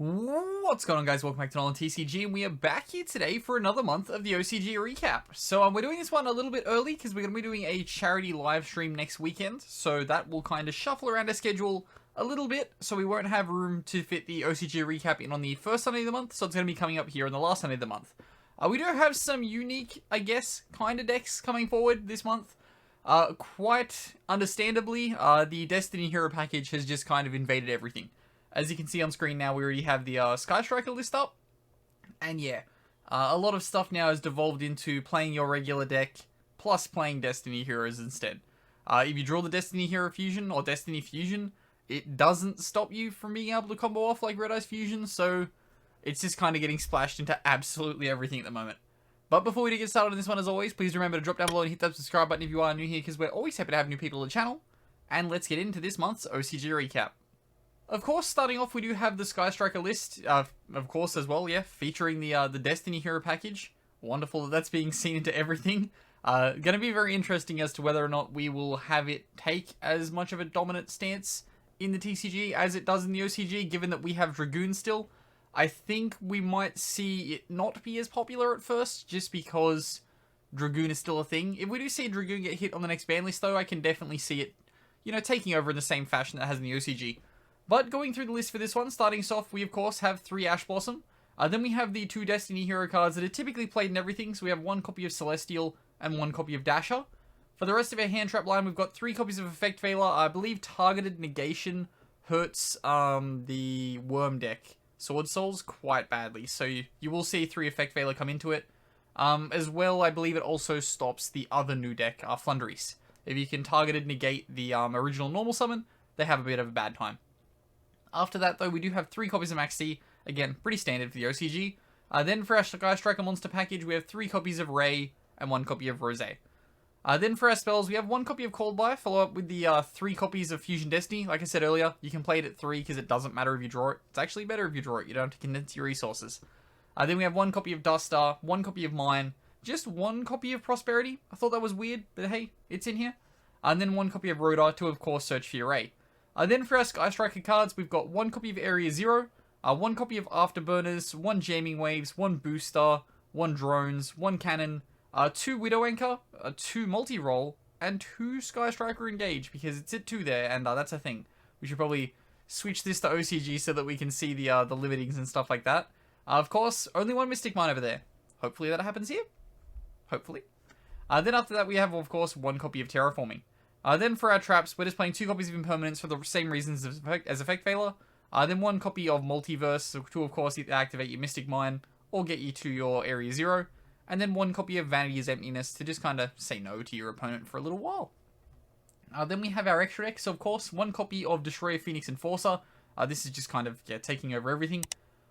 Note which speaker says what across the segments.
Speaker 1: What's going on, guys? Welcome back to NolanTCG, and we are back here today for another month of the OCG recap. So we're doing this one a little bit early because we're going to be doing a charity live stream next weekend, so that will kind of shuffle around our schedule a little bit, so we won't have room to fit the OCG recap in on the first Sunday of the month, so it's going to be coming up here on the last Sunday of the month. We do have some unique, I guess, kind of decks coming forward this month. Quite understandably, the Destiny Hero package has just kind of invaded everything. As you can see on screen now, we already have the Sky Striker list up. And yeah, a lot of stuff now has devolved into playing your regular deck, plus playing Destiny Heroes instead. If you draw the Destiny Hero Fusion, or Destiny Fusion, it doesn't stop you from being able to combo off like Red Eyes Fusion, so it's just kind of getting splashed into absolutely everything at the moment. But before we get started on this one, as always, please remember to drop down below and hit that subscribe button if you are new here, because we're always happy to have new people on the channel. And let's get into this month's OCG recap. Of course, starting off, we do have the Sky Striker list, of course, as well, yeah, featuring the Destiny Hero package. Wonderful that that's being seen into everything. Gonna be very interesting as to whether or not we will have it take as much of a dominant stance in the TCG as it does in the OCG, given that we have Dragoon still. I think we might see it not be as popular at first, just because Dragoon is still a thing. If we do see Dragoon get hit on the next ban list, though, I can definitely see it, you know, taking over in the same fashion that it has in the OCG. But going through the list for this one, starting us off, we of course have 3 Ash Blossom. Then we have the 2 Destiny Hero cards that are typically played in everything, so we have 1 copy of Celestial and 1 copy of Dasher. For the rest of our hand trap line, we've got 3 copies of Effect Veiler. I believe Targeted Negation hurts the Worm deck, Swordsoul's, quite badly, so you will see 3 Effect Veiler come into it. As well, I believe it also stops the other new deck, Flunderies. If you can Targeted Negate the original normal summon, they have a bit of a bad time. After that, though, we do have 3 copies of Max D. Again, pretty standard for the OCG. Then for our Sky Striker monster package, we have 3 copies of Ray and 1 copy of Rose. Then for our spells, we have 1 copy of Called By, follow up with the 3 copies of Fusion Destiny. Like I said earlier, you can play it at 3 because it doesn't matter if you draw it. It's actually better if you draw it. You don't have to condense your resources. Then we have 1 copy of Dustar, 1 copy of Mine, just 1 copy of Prosperity. I thought that was weird, but hey, it's in here. And then 1 copy of Rodar to, of course, search for your Ray. Then for our Sky Striker cards, we've got 1 copy of Area Zero, 1 copy of Afterburners, 1 Jamming Waves, 1 Booster, 1 Drones, 1 Cannon, 2 Widow Anchor, 2 Multi-Roll, and 2 Sky Striker Engage, because it's at 2 there, and that's a thing. We should probably switch this to OCG so that we can see the limitings and stuff like that. Of course, only 1 Mystic Mine over there. Hopefully that happens here. Hopefully. Then after that, we have, of course, 1 copy of Terraforming. Then for our traps, we're just playing 2 copies of Impermanence for the same reasons as Effect Veiler. Then 1 copy of Multiverse to, of course, either activate your Mystic Mine or get you to your Area Zero. And then 1 copy of Vanity's Emptiness to just kind of say no to your opponent for a little while. Then we have our extra decks, of course. 1 copy of Destroyer Phoenix Enforcer. This is just kind of taking over everything.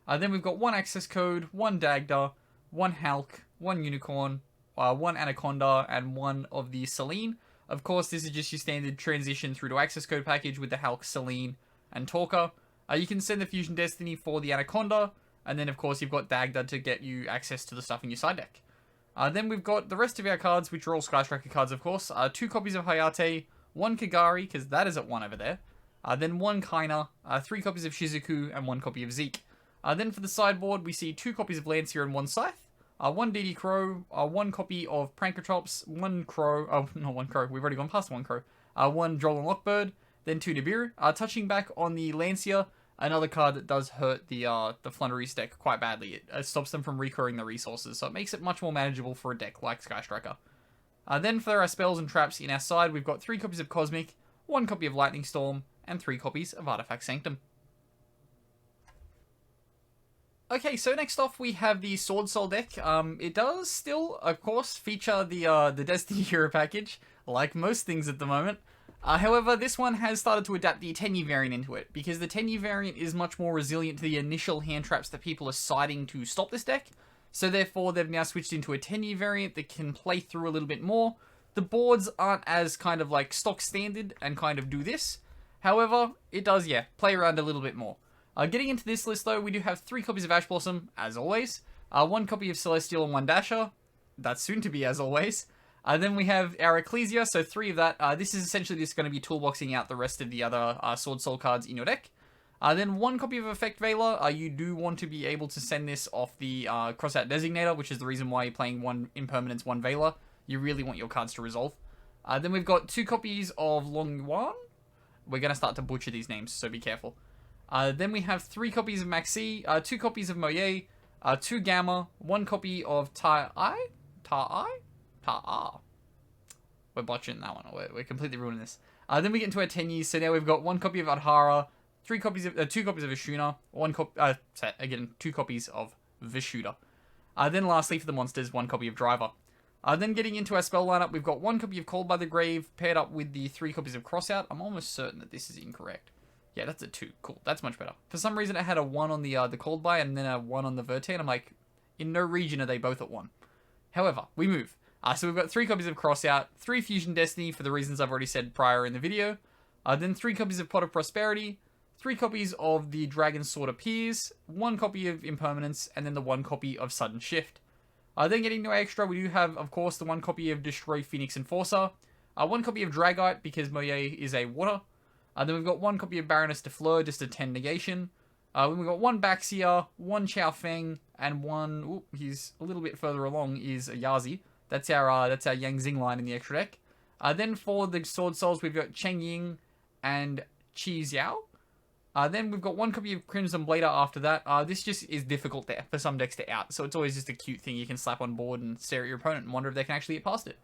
Speaker 1: Then we've got 1 Access Code, 1 Dagda, 1 Hulk, 1 Unicorn, 1 Anaconda, and 1 of the Selene. Of course, this is just your standard transition through to Access Code package with the Hulk, Selene, and Talker. You can send the Fusion Destiny for the Anaconda, and then of course you've got Dagda to get you access to the stuff in your side deck. Then we've got the rest of our cards, which are all Sky Striker cards, of course. 2 copies of Hayate, 1 Kagari, because that is at 1 over there. Then 1 Kaina, 3 copies of Shizuku, and 1 copy of Zeke. Then for the sideboard, we see 2 copies of Lancier and 1 Scythe. 1 DD Crow, 1 copy of Prankertops, 1 Crow, not 1 Crow, we've already gone past 1 Crow, 1 Droll and Lockbird, then 2 Nibiru. Touching back on the Lancier, another card that does hurt the Flunderies deck quite badly. It stops them from recurring the resources, so it makes it much more manageable for a deck like Sky Striker. Then for our spells and traps in our side, we've got 3 copies of Cosmic, 1 copy of Lightning Storm, and 3 copies of Artifact Sanctum. Okay, so next off we have the Swordsoul deck. It does still, of course, feature the Destiny Hero package, like most things at the moment. However, this one has started to adapt the Tenyi variant into it, because the Tenyi variant is much more resilient to the initial hand traps that people are citing to stop this deck. So therefore, they've now switched into a Tenyi variant that can play through a little bit more. The boards aren't as kind of like stock standard and kind of do this. However, it does, play around a little bit more. Getting into this list, though, we do have 3 copies of Ash Blossom, as always. 1 copy of Celestial and 1 Dasher. That's soon to be, as always. Then we have our Ecclesia, so 3 of that. This is essentially just going to be toolboxing out the rest of the other Swordsoul cards in your deck. Then 1 copy of Effect Veiler. You do want to be able to send this off the Crossout Designator, which is the reason why you're playing 1 Impermanence, 1 Veiler. You really want your cards to resolve. Then we've got 2 copies of Long Yuan. We're going to start to butcher these names, so be careful. Then we have 3 copies of Maxi, 2 copies of Moye, 2 Gamma, 1 copy of Ta-I? Ta-Ah. We're botching that one. We're completely ruining this. Then we get into our Tenyi. So now we've got 1 copy of Adhara, 2 copies of Ashuna, 2 copies of Vishuddha. Then lastly for the monsters, 1 copy of Driver. Then getting into our spell lineup, we've got 1 copy of Called by the Grave paired up with the 3 copies of Crossout. I'm almost certain that this is incorrect. Yeah, that's a 2. Cool. That's much better. For some reason, it had a 1 on the Called by and then a 1 on the Verte. I'm like, in no region are they both at 1. However, we move. So we've got 3 copies of Crossout, 3 Fusion Destiny for the reasons I've already said prior in the video. Then 3 copies of Pot of Prosperity, 3 copies of the Dragon Sword Appears, 1 copy of Impermanence, and then the 1 copy of Sudden Shift. Then getting to our extra, we do have, of course, the 1 copy of Destroy Phoenix Enforcer, 1 copy of Dragite because Moye is a water. Then we've got 1 copy of Baroness de Fleur, just a 10 negation. Then we've got 1 Baxia, 1 Chao Feng, and 1, he's a little bit further along, is a Yazi. That's our Yang Xing line in the extra deck. Then for the Sword Souls, we've got Cheng Ying and Qi Xiao. Then we've got 1 copy of Crimson Blader after that. This just is difficult for some decks to out, so it's always just a cute thing you can slap on board and stare at your opponent and wonder if they can actually get past it.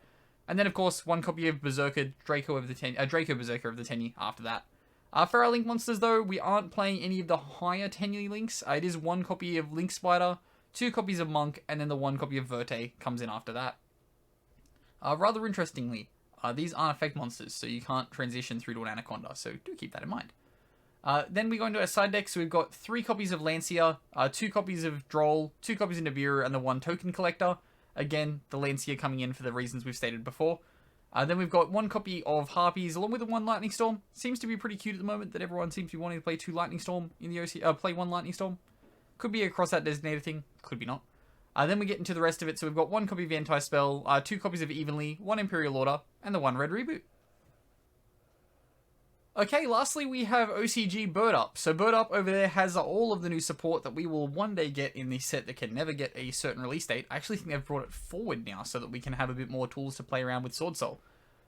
Speaker 1: And then, of course, 1 copy of Berserker, Draco Berserker of the Tenyi after that. For our Link monsters, though, we aren't playing any of the higher Tenyi Links. It is 1 copy of Link Spider, 2 copies of Monk, and then the 1 copy of Verte comes in after that. Rather interestingly, these aren't effect monsters, so you can't transition through to an Anaconda, so do keep that in mind. Then we go into our side deck, so we've got 3 copies of Lancia, 2 copies of Droll, 2 copies of Nibiru, and the 1 Token Collector. Again, the Lancia coming in for the reasons we've stated before. Then we've got 1 copy of Harpies, along with the 1 Lightning Storm. Seems to be pretty cute at the moment that everyone seems to be wanting to play 2 Lightning Storm in the OC, play 1 Lightning Storm. Could be a Crossout Designator thing, could be not. Then we get into the rest of it, so we've got 1 copy of Anti-Spell, 2 copies of Evenly, 1 Imperial Order, and the 1 Red Reboot. Okay, lastly we have OCG BirdUp. So BirdUp over there has all of the new support that we will one day get in the set that can never get a certain release date. I actually think they've brought it forward now so that we can have a bit more tools to play around with Swordsoul.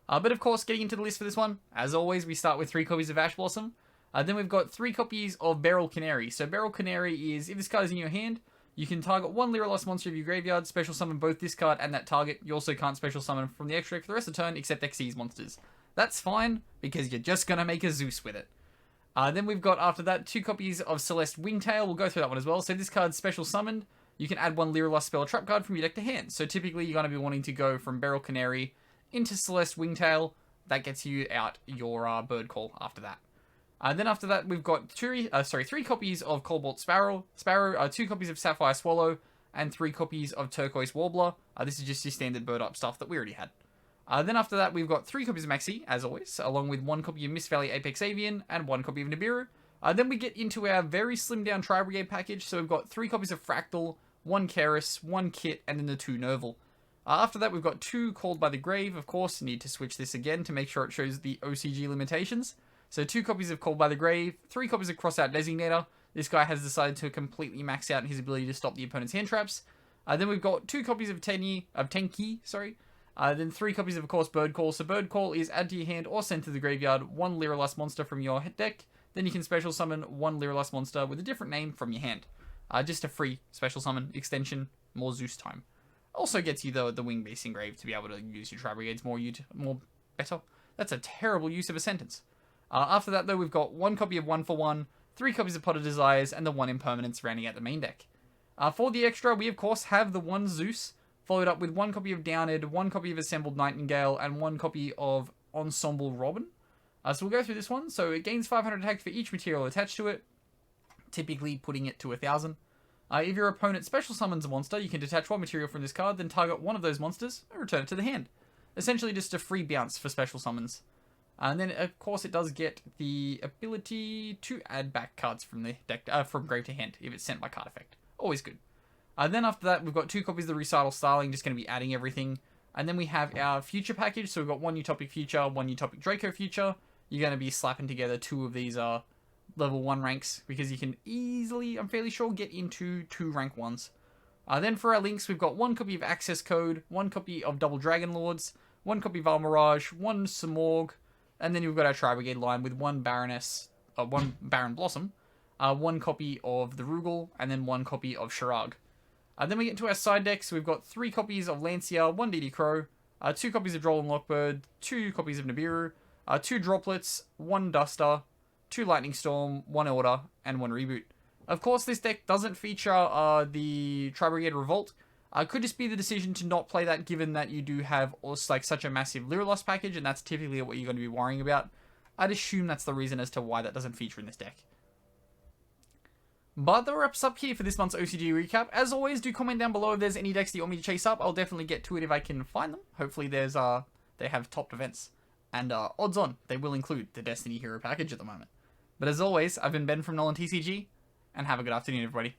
Speaker 1: But of course, getting into the list for this one, as always, we start with 3 copies of Ash Blossom. Then we've got 3 copies of Beryl Canary. So Beryl Canary is, if this card is in your hand, you can target 1 Lyra Lost monster of your graveyard, special summon both this card and that target. You also can't special summon from the extra deck for the rest of the turn except Xyz monsters. That's fine, because you're just going to make a Zeus with it. Then we've got, after that, 2 copies of Celeste Wingtail. We'll go through that one as well. So this card's special summoned. You can add 1 Lyra Lost spell or trap card from your deck to hand. So typically you're going to be wanting to go from Beryl Canary into Celeste Wingtail. That gets you out your Bird Call after that. Then after that, we've got 3 copies of Cobalt Sparrow, 2 copies of Sapphire Swallow, and 3 copies of Turquoise Warbler. This is just your standard BirdUp stuff that we already had. Then after that, we've got 3 copies of Maxi, as always, along with 1 copy of Mist Valley Apex Avian and 1 copy of Nibiru. Then we get into our very slimmed down Tri-Brigade package, so we've got 3 copies of Fractal, 1 Keris, 1 Kit, and then the 2 Nerval. After that, we've got 2 Called by the Grave, of course, need to switch this again to make sure it shows the OCG limitations. So 2 copies of Called by the Grave, 3 copies of Crossout Designator. This guy has decided to completely max out his ability to stop the opponent's hand traps. Then we've got 2 copies of Tenyi, then 3 copies of course, Bird Call. So Bird Call is add to your hand or send to the graveyard 1 Lyra Lost monster from your deck. Then you can special summon 1 Lyra Lost monster with a different name from your hand. Just a free special summon extension, more Zeus time. Also gets you the Wing Beast Engraved to be able to use your Tri-Brigades more better. That's a terrible use of a sentence. After that though, we've got 1 copy of 1 for 1, 3 copies of Pot of Desires, and the 1 Impermanence rounding out the main deck. For the extra, we of course have the 1 Zeus, followed up with 1 copy of Downed, 1 copy of Assembled Nightingale, and 1 copy of Ensemble Robin. So we'll go through this one. So it gains 500 attack for each material attached to it, typically putting it to 1,000. If your opponent special summons a monster, you can detach 1 material from this card, then target 1 of those monsters, and return it to the hand. Essentially just a free bounce for special summons. And then, of course, it does get the ability to add back cards from the deck, from grave to hand, if it's sent by card effect. Always good. Then after that, we've got 2 copies of the Recital Starling, just going to be adding everything. And then we have our Future package, so we've got 1 Utopic Future, 1 Utopic Draco Future. You're going to be slapping together 2 of these level 1 ranks, because you can easily, I'm fairly sure, get into 2 rank 1s. Then for our links, we've got 1 copy of Access Code, 1 copy of Double Dragon Lords, 1 copy of Almirage, 1 Samorg, and then you've got our Tri-Brigade line with 1 Baroness, 1 Baron Blossom, 1 copy of the Rugal, and then 1 copy of Shirag. Then we get into our side decks. We've got 3 copies of Lancia, 1 DD Crow, 2 copies of Droll and Lockbird, 2 copies of Nibiru, 2 Droplets, 1 Duster, 2 Lightning Storm, 1 Order, and 1 Reboot. Of course, this deck doesn't feature the Tri-Brigade Revolt. Could just be the decision to not play that, given that you do have like such a massive Lyrilos package, and that's typically what you're going to be worrying about. I'd assume that's the reason as to why that doesn't feature in this deck. But that wraps up here for this month's OCG recap. As always, do comment down below if there's any decks that you want me to chase up. I'll definitely get to it if I can find them. Hopefully there's they have topped events. And odds on, they will include the Destiny Hero package at the moment. But as always, I've been Ben from NolanTCG, and have a good afternoon, everybody.